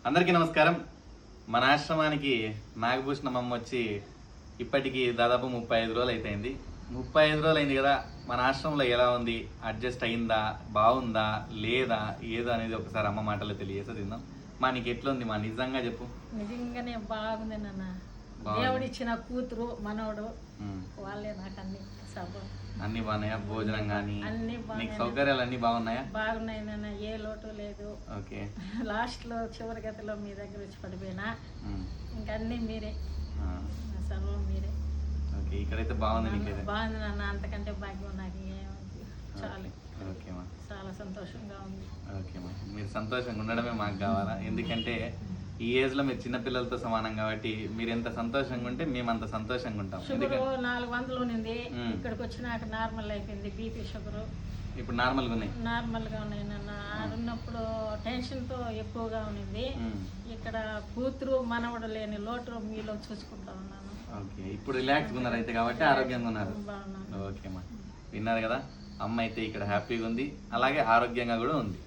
అందరికీ నమస్కారం. మన ఆశ్రమానికి నాగభూషణం అమ్మ వచ్చి ఇప్పటికి దాదాపు 35 రోజులు అయిపోయింది. 35 రోజులు అయింది కదా, మన ఆశ్రమంలో ఎలా ఉంది, అడ్జస్ట్ అయిందా, బాగుందా లేదా ఏదో అనేది ఒకసారి అమ్మ మాటలో తెలియజేద్దాం. మా నీకు ఎట్లుంది మా, నిజంగా చెప్పు. నిజంగానే బాగుంది నాన్న. దేవుడు ఇచ్చిన కూతురు మనవడు వాళ్ళే నాకు అన్ని అన్ని బాగున్నాయా? భోజనం కానీ అన్ని నీకు సౌకర్యాలు అన్ని బాగున్నాయా? బాగున్నాయి నాన్న, ఏ లోటు లేదు. ఓకే. లాస్ట్ లో చివరి గతిలో మీ దగ్గర వచ్చి పడిపోయినా ఇంకా అన్ని మీరే, సర్వం మీరే. ఓకే, ఇక్కడైతే బాగుంది. నీకైతే బాగుంది నాన్న, అంతకంటే భాగ్యం నాకు చాలు. ఓకే మా, చాలా సంతోషంగా ఉంది. ఓకే మా, మీరు సంతోషంగా ఉండడమే మాకు కావాలా. ఎందుకంటే ఈ ఏజ్ లో మీరు చిన్నపిల్లలతో సమానం కాబట్టి మీరు ఎంత సంతోషంగా ఉంటే మేము అంత సంతోషంగా ఉంటాం. షుగర్ 400 ఉన్నింది, ఇక్కడికి వచ్చినాక నార్మల్ అయిపోయింది. బీపీ షుగర్ ఇప్పుడు నార్మల్గా ఉన్నాయి. నార్మల్గా ఉన్నాయి నాన్న. ఆడున్నప్పుడు టెన్షన్తో ఎక్కువగా ఉన్నింది. ఇక్కడ కూతురు మనవడు లేని లోటు మీలో చూసుకుంటా ఉన్నాను. ఓకే, ఇప్పుడు రిలాక్స్గా ఉన్నారు అయితే, కాబట్టి ఆరోగ్యంగా ఉన్నారు. బాగున్నాను. ఓకే మా, విన్నారు కదా, అమ్మ అయితే ఇక్కడ హ్యాపీగా ఉంది, అలాగే ఆరోగ్యంగా కూడా ఉంది.